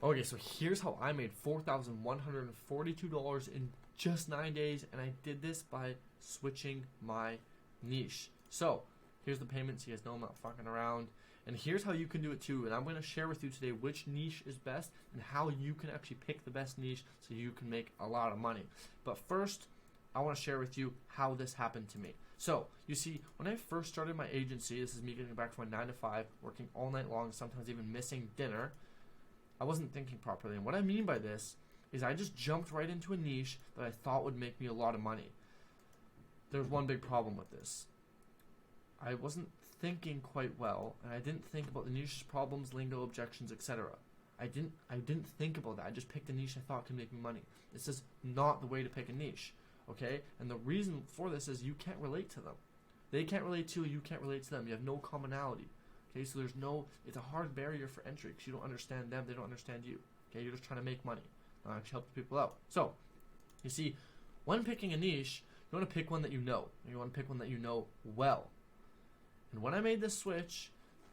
Okay, so here's how I made $4,142 in just 9 days, and I did this by switching my niche. So here's the payments. You guys know I'm not fucking around. And here's how you can do it too. And I'm going to share with you today which niche is best and how you can actually pick the best niche so you can make a lot of money. But first, I want to share with you how this happened to me. So, you see, when I first started my agency, this is me getting back from my 9 to 5, working all night long, sometimes even missing dinner, I wasn't thinking properly. And what I mean by this is I just jumped right into a niche that I thought would make me a lot of money. There's one big problem with this. I wasn't thinking quite well, and I didn't think about the niche's problems, lingo, objections, etc. I didn't think about that. I just picked a niche I thought could make me money. This is not the way to pick a niche, okay? And the reason for this is you can't relate to them. They can't relate to you, you can't relate to them. You have no commonality, okay? So it's a hard barrier for entry because you don't understand them, they don't understand you, okay? You're just trying to make money, not actually help people out. So, you see, when picking a niche, you want to pick one that you know. You want to pick one that you know well. And when I made this switch,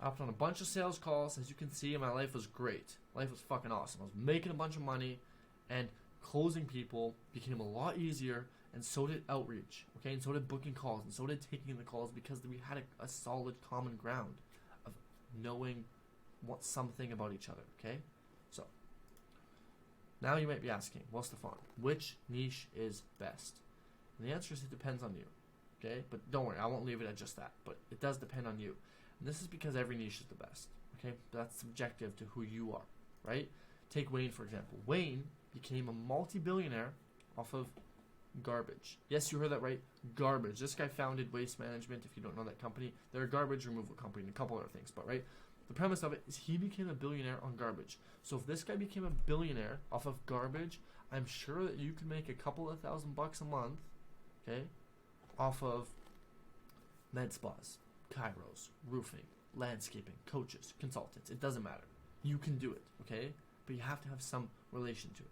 I hopped on a bunch of sales calls. As you can see, my life was great. Life was fucking awesome. I was making a bunch of money, and closing people became a lot easier, and so did outreach, okay? And so did booking calls, and so did taking the calls, because we had a solid common ground of knowing something about each other, okay? So, now you might be asking, well, Stefan, which niche is best? And the answer is it depends on you. Okay, but don't worry, I won't leave it at just that. But it does depend on you. And this is because every niche is the best. Okay, but that's subjective to who you are, right? Take Wayne, for example. Wayne became a multi-billionaire off of garbage. Yes, you heard that right, garbage. This guy founded Waste Management, if you don't know that company. They're a garbage removal company and a couple other things, but right? The premise of it is he became a billionaire on garbage. So if this guy became a billionaire off of garbage, I'm sure that you can make a couple of $1,000 a month, okay, off of med spas, chiros, roofing, landscaping, coaches, consultants. It doesn't matter. You can do it, okay? But you have to have some relation to it.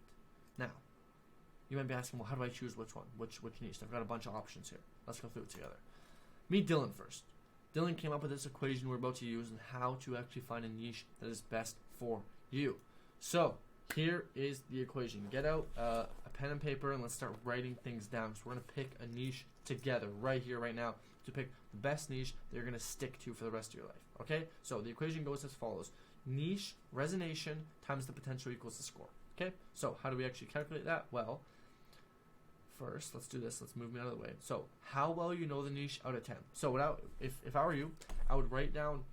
Now, you might be asking, well, how do I choose which one? Which niche? I've got a bunch of options here. Let's go through it together. Meet Dylan first. Dylan came up with this equation we're about to use and how to actually find a niche that is best for you. So, here is the equation. Get out a pen and paper and let's start writing things down. So we're going to pick a niche together right here, right now, to pick the best niche that you're going to stick to for the rest of your life. Okay? So the equation goes as follows. Niche resonation times the potential equals the score. Okay? So how do we actually calculate that? Well, first, let's do this. Let's move me out of the way. So how well you know the niche out of 10. So if I were you, I would write down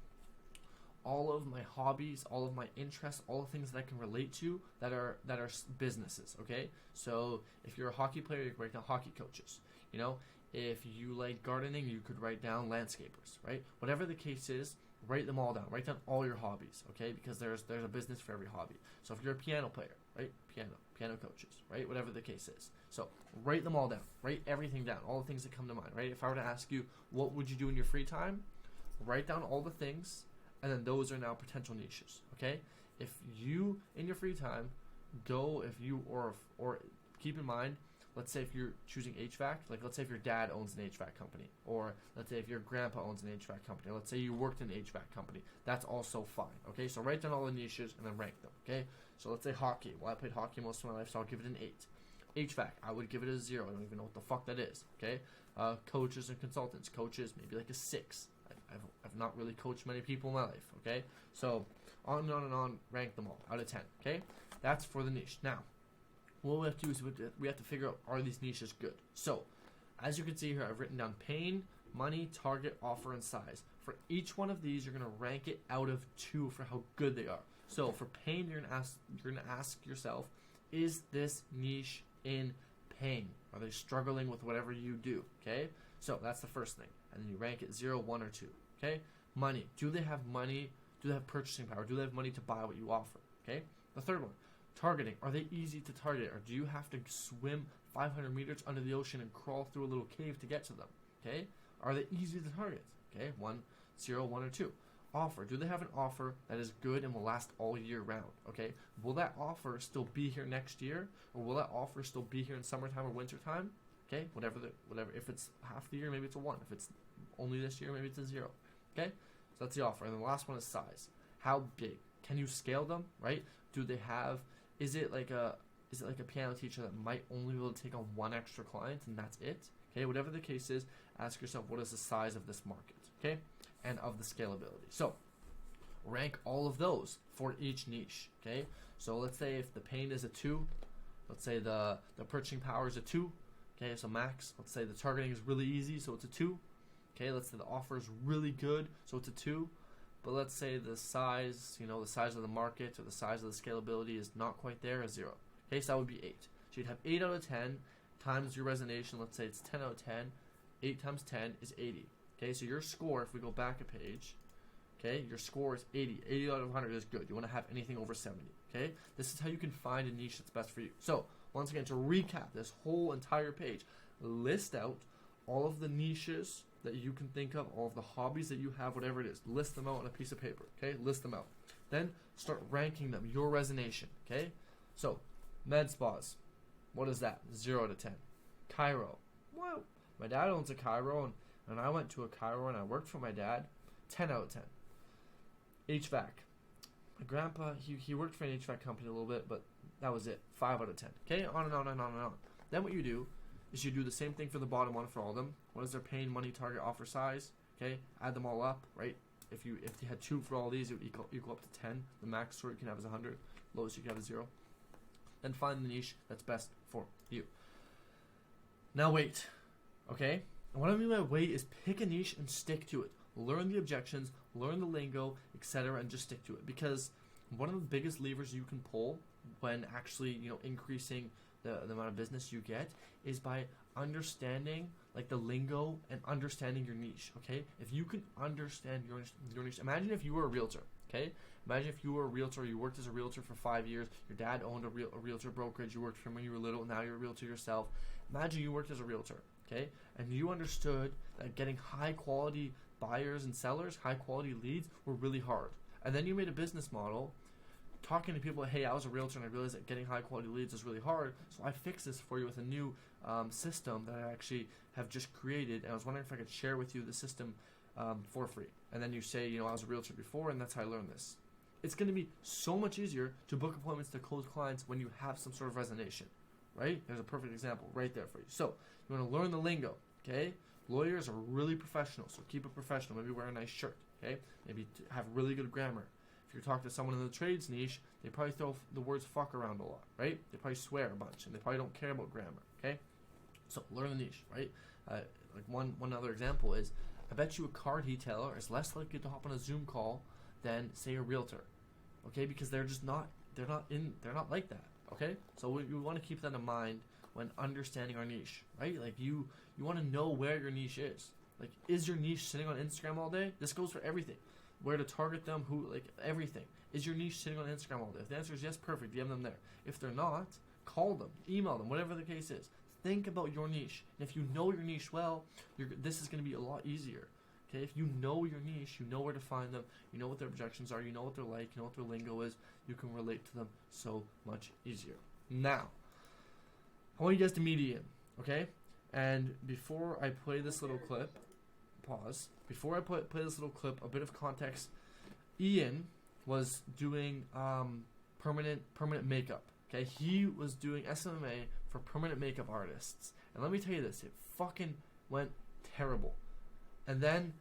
all of my hobbies, all of my interests, all the things that I can relate to that are businesses, okay? So if you're a hockey player, you can write down hockey coaches. You know, if you like gardening, you could write down landscapers, right? Whatever the case is, write them all down. Write down all your hobbies, okay? Because there's a business for every hobby. So if you're a piano player, right? Piano coaches, right? Whatever the case is. So write them all down. Write everything down, all the things that come to mind, right? If I were to ask you, what would you do in your free time? Write down all the things, and then those are now potential niches, okay? If you, in your free time, or keep in mind, let's say if you're choosing HVAC, like let's say if your dad owns an HVAC company, or let's say if your grandpa owns an HVAC company, or let's say you worked in an HVAC company, that's also fine, okay? So write down all the niches and then rank them, okay? So let's say hockey. Well, I played hockey most of my life, so I'll give it an 8. HVAC, I would give it a 0. I don't even know what the fuck that is, okay? Coaches and consultants. Coaches, maybe like a 6. I've not really coached many people in my life, okay? So, on and on and on, rank them all out of 10, okay? That's for the niche. Now, what we have to do is we have to figure out, are these niches good? So, as you can see here, I've written down pain, money, target, offer, and size. For each one of these, you're going to rank it out of 2 for how good they are. So, for pain, you're going to ask yourself, is this niche in pain? Are they struggling with whatever you do, okay? So, that's the first thing. And then you rank it 0, 1, or 2. Okay? Money. Do they have money? Do they have purchasing power? Do they have money to buy what you offer? Okay? The third one. Targeting. Are they easy to target? Or do you have to swim 500 meters under the ocean and crawl through a little cave to get to them? Okay? Are they easy to target? Okay? 0, 1, or 2. Offer. Do they have an offer that is good and will last all year round? Okay? Will that offer still be here next year? Or will that offer still be here in summertime or wintertime? Okay, whatever. If it's half the year, maybe it's a 1. If it's only this year, maybe it's a 0. Okay, so that's the offer. And the last one is size. How big? Can you scale them? Right? Do they have? Is it like a piano teacher that might only be able to take on one extra client and that's it? Okay, whatever the case is, ask yourself what is the size of this market, okay, and of the scalability. So rank all of those for each niche, okay? So let's say if the pain is a 2, let's say the purchasing power is a 2, okay, so max. Let's say the targeting is really easy, so it's a 2. Okay, let's say the offer is really good, so it's a 2. But let's say the size, the size of the market or the size of the scalability is not quite there, a 0. Okay, so that would be 8. So you'd have 8 out of 10 times your resonation. Let's say it's 10 out of 10. 8 times 10 is 80. Okay, so your score, if we go back a page, okay, your score is 80. 80 out of 100 is good. You want to have anything over 70. Okay, this is how you can find a niche that's best for you. So once again, to recap this whole entire page, list out all of the niches that you can think of, all of the hobbies that you have, whatever it is. List them out on a piece of paper. Okay, list them out. Then start ranking them, your resonation. Okay, so med spas, what is that? 0 out of 10. Chiro, wow, my dad owns a chiro, and I went to a chiro and I worked for my dad. 10 out of 10. HVAC, my grandpa, he worked for an HVAC company a little bit, but that was it. 5 out of 10. Okay, on and on and on and on. Then what you do is you do the same thing for the bottom one for all of them. What is their pain, money, target, offer, size? Okay, add them all up, right? If you had 2 for all these, it would equal up to 10. The max score you can have is 100. Lowest you can have is 0. Then find the niche that's best for you. Now wait, okay? And what I mean by wait is pick a niche and stick to it. Learn the objections, learn the lingo, etc., and just stick to it. Because one of the biggest levers you can pull when actually, increasing the amount of business you get is by understanding like the lingo and understanding your niche. Okay, if you can understand your niche, imagine if you were a realtor. Okay, imagine if you were a realtor, you worked as a realtor for 5 years, your dad owned a realtor brokerage, you worked for him when you were little, now you're a realtor yourself. Imagine you worked as a realtor, okay, and you understood that getting high quality buyers and sellers, high quality leads were really hard, and then you made a business model talking to people, hey, I was a realtor and I realized that getting high quality leads is really hard, so I fixed this for you with a new system that I actually have just created, and I was wondering if I could share with you the system for free. And then you say, I was a realtor before and that's how I learned this. It's going to be so much easier to book appointments to close clients when you have some sort of resonation, right? There's a perfect example right there for you. So you want to learn the lingo, okay? Lawyers are really professional, so keep it professional. Maybe wear a nice shirt, okay? Maybe have really good grammar. If you're talking to someone in the trades niche, they probably throw the words fuck around a lot, right? They probably swear a bunch, and they probably don't care about grammar, okay? So learn the niche, right? Like one other example is, I bet you a car detailer is less likely to hop on a Zoom call than, say, a realtor, okay? Because they're not like that, okay? So we want to keep that in mind when understanding our niche, right? Like you want to know where your niche is. Like, is your niche sitting on Instagram all day? This goes for everything. Where to target them, who, like everything. Is your niche sitting on Instagram all day? If the answer is yes, perfect, you have them there. If they're not, call them, email them, whatever the case is. Think about your niche. And if you know your niche well, this is going to be a lot easier. Okay, if you know your niche, you know where to find them, you know what their objections are, you know what they're like, you know what their lingo is, you can relate to them so much easier. Now, I want you guys to meet Ian, okay? And before I play this little clip, pause. Before I play this little clip, a bit of context. Ian was doing permanent makeup. Okay, he was doing SMA for permanent makeup artists, and let me tell you this: it fucking went terrible. And then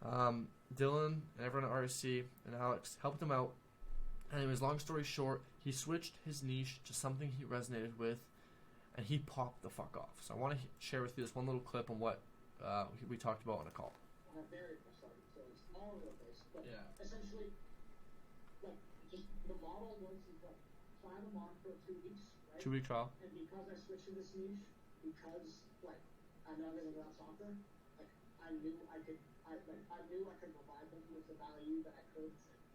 Dylan and everyone at RSC and Alex helped him out. Anyways, long story short, he switched his niche to something he resonated with, and he popped the fuck off. So I want to share with you this one little clip on what we talked about on a call. Very sorry, so it's all over the place. But yeah. Essentially, like, just the model was like, try them on for 2 weeks, right? 2 week trial. And because I switched to this niche, because like I know everything about soccer, like I knew I could provide them with the value that I could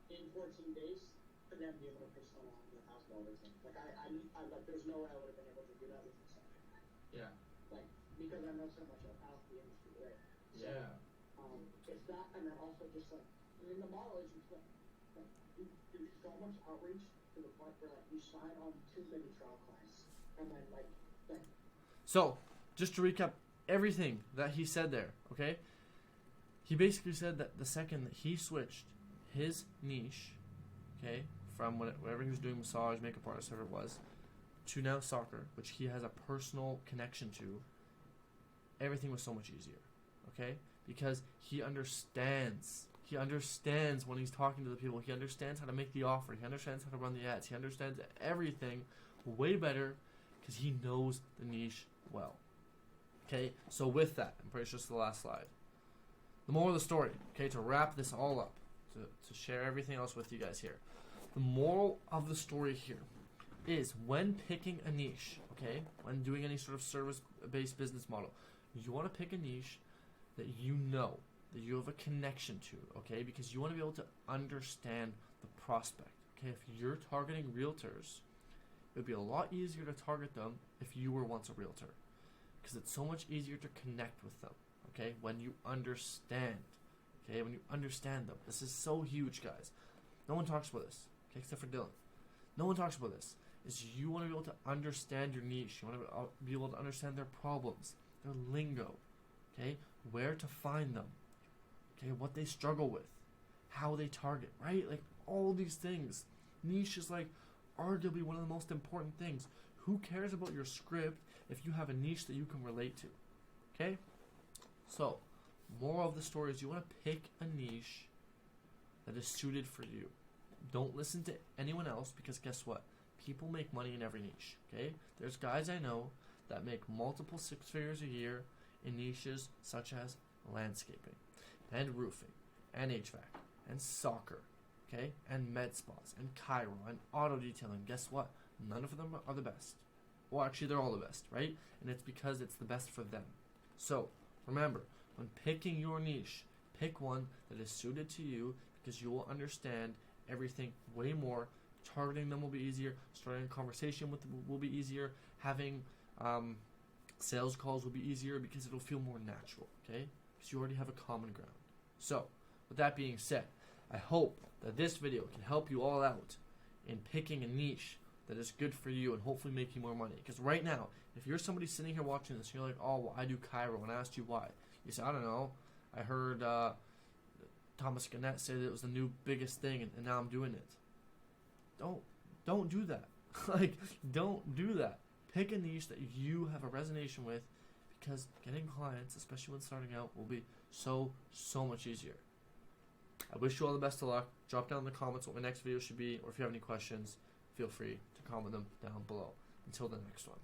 in 14 days for them to be able to pitch them on the $1,000 thing. Like I like there's no way I would have been able to do that with myself. Yeah. Like because I know so much about the industry, right? So, yeah. It's that, and then also just like, I mean, the model is just like you do so much outreach to the point where like you sign on too many trial clients, and then like. So, just to recap everything that he said there, okay? He basically said that the second that he switched his niche, okay, from whenever he was doing massage, makeup artist, whatever it was, to now soccer, which he has a personal connection to, everything was so much easier. Okay? Because he understands. He understands when he's talking to the people. He understands how to make the offer. He understands how to run the ads. He understands everything way better because he knows the niche well. Okay? So with that, I'm pretty sure it's the last slide. The moral of the story, okay, to wrap this all up, to share everything else with you guys here. The moral of the story here is when picking a niche, okay, when doing any sort of service-based business model, you want to pick a niche that you know, that you have a connection to, okay, because you want to be able to understand the prospect, okay. If you're targeting realtors, it would be a lot easier to target them if you were once a realtor, because it's so much easier to connect with them, okay, when you understand, okay, when you understand them. This is so huge, guys. No one talks about this, okay, except for Dylan. No one talks about this. Is you want to be able to understand your niche. You want to be able to understand their problems, their lingo, okay, where to find them, okay, what they struggle with, how they target, right? Like all these things. Niche is like arguably one of the most important things. Who cares about your script if you have a niche that you can relate to, okay? So, moral of the story is you want to pick a niche that is suited for you. Don't listen to anyone else because guess what? People make money in every niche, okay? There's guys I know that make multiple six figures a year in niches such as landscaping and roofing and HVAC and soccer, okay? And med spas and chiro and auto detailing. Guess what? None of them are the best. Well, actually, they're all the best, right? And it's because it's the best for them. So, remember, when picking your niche, pick one that is suited to you because you will understand everything way more. Targeting them will be easier. Starting a conversation with them will be easier. Having sales calls will be easier because it'll feel more natural, okay? Because you already have a common ground. So, with that being said, I hope that this video can help you all out in picking a niche that is good for you and hopefully make you more money. Because right now, if you're somebody sitting here watching this and you're like, oh, well, I do chiro, and I asked you why. You say, I don't know. I heard Thomas Gannett say that it was the new biggest thing, and now I'm doing it. Don't do that. Like, don't do that. Pick a niche that you have a resonation with because getting clients, especially when starting out, will be so much easier. I wish you all the best of luck. Drop down in the comments what my next video should be, or if you have any questions, feel free to comment them down below. Until the next one.